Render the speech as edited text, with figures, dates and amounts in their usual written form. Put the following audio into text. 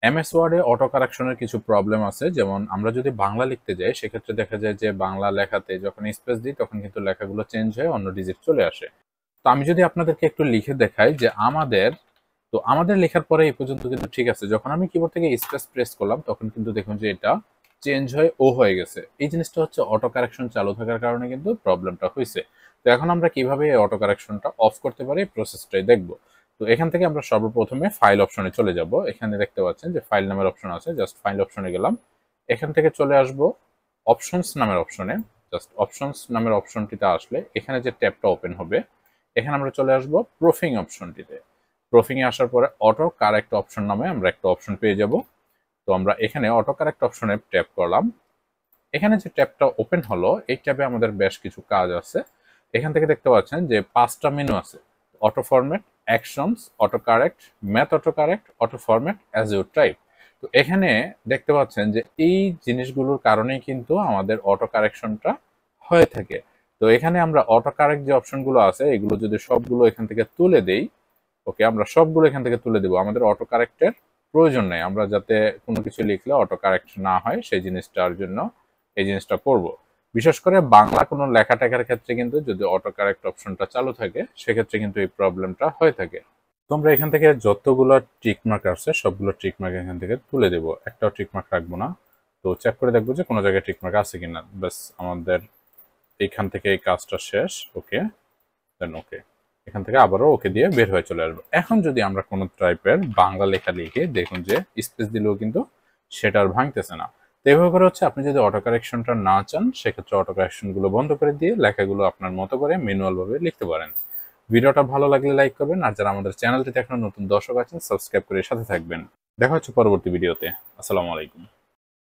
MS ওয়ার্ডে auto কারেকশনের কিছু problem আছে, যেমন আমরা যদি বাংলা লিখতে যাই সেক্ষেত্রে দেখা যায় যে বাংলা লেখাতে যখন স্পেস দিই তখন কিন্তু লেখাগুলো চেঞ্জ হয়ে অন্য ডিজিট চলে আসে। তো আমি যদি আপনাদেরকে একটু লিখে দেখাই যে আমাদের লেখার পরে এই পর্যন্ত কিন্তু ঠিক আছে, যখন আমি কিবোর্ড থেকে স্পেস প্রেস করলাম তখন কিন্তু দেখুন যে এটা চেঞ্জ হয়ে ও হয়ে গেছে। এই জিনিসটা হচ্ছে অটো কারেকশন চালু থাকার কারণে কিন্তু প্রবলেমটা হয়েছে। তো এখন আমরা কিভাবে এই অটো কারেকশনটা অফ করতে পারি প্রসেসটাই দেখব। তো এখান থেকে আমরা সর্বপ্রথমে ফাইল অপশনে চলে যাব। এখানে দেখতে পাচ্ছেন যে ফাইল নামের অপশন আছে, জাস্ট ফাইল অপশনে গেলাম। এখান থেকে চলে আসব অপশনস নামের অপশনে। জাস্ট অপশনস নামের অপশনটিতে আসলে এখানে যে ট্যাবটা ওপেন হবে, এখানে আমরা চলে আসব প্রুফিং অপশনটিতে। প্রুফিং এ আসার পরে অটো কারেক্ট অপশন নামে আমরা একটা অপশন পেয়ে যাব। তো আমরা এখানে অটো কারেক্ট অপশনে ট্যাপ করলাম। এখানে যে ট্যাবটা ওপেন হলো, এই ট্যাবে আমাদের বেশ কিছু কাজ আছে। এখান থেকে দেখতে পাচ্ছেন যে 5টা মেনু আছে: auto format, actions, auto correct, math auto correct, auto format, as you type. তো এখানে দেখতে পাচ্ছেন যে এই জিনিসগুলোর কারণেই কিন্তু আমাদের অটো কারেকশনটা হয়ে থাকে। তো এখানে আমরা অটো কারেক্ট যে অপশনগুলো আছে এগুলো যদি সবগুলো এখান থেকে তুলে দেই, ওকে, আমরা সবগুলো এখান থেকে তুলে দেবো। আমাদের অটো কারেক্টের প্রয়োজন নেই, আমরা যাতে কোনো কিছু লিখলে অটো কারেক্ট না হয় সেই জিনিসটার জন্য এই জিনিসটা করব। বিশেষ করে বাংলা কোনো লেখা টেখার ক্ষেত্রে কিন্তু যদি অটো কারেক্ট অপশনটা চালু থাকে সেক্ষেত্রে কিন্তু এই প্রবলেমটা হয়ে থাকে। তো আমরা এখান থেকে যতগুলো টিক মার্ক আছে সবগুলো টিক মার্ক এখান থেকে তুলে দেবো, একটাও টিক মার্ক রাখবো না। তো চেক করে দেখবো যে কোনো জায়গায় টিক মার্ক আছে কিনা। ব্যাস, আমাদের এইখান থেকে এই কাজটা শেষ। ওকে, দেন ওকে, এখান থেকে আবারও ওকে দিয়ে বের হয়ে চলে আসবো। এখন যদি আমরা কোনো টাইপের বাংলা লেখা লিখে দেখুন যে স্পেস দিলেও কিন্তু সেটা আর ভাঙতেছে না। তো এইভাবে করে হচ্ছে আপনি যদি অটো কারেকশনটা না চান সেক্ষেত্রে অটো কারেকশন গুলো বন্ধ করে দিয়ে লেখাগুলো আপনার মতো করে ম্যানুয়াল ভাবে লিখতে পারেন। ভিডিওটা ভালো লাগলে লাইক করবেন, আর যারা আমাদের চ্যানেলটিতে এখনো নতুন দর্শক আছেন সাবস্ক্রাইব করে সাথে থাকবেন। দেখা হচ্ছে পরবর্তী ভিডিওতে। আসসালামু আলাইকুম।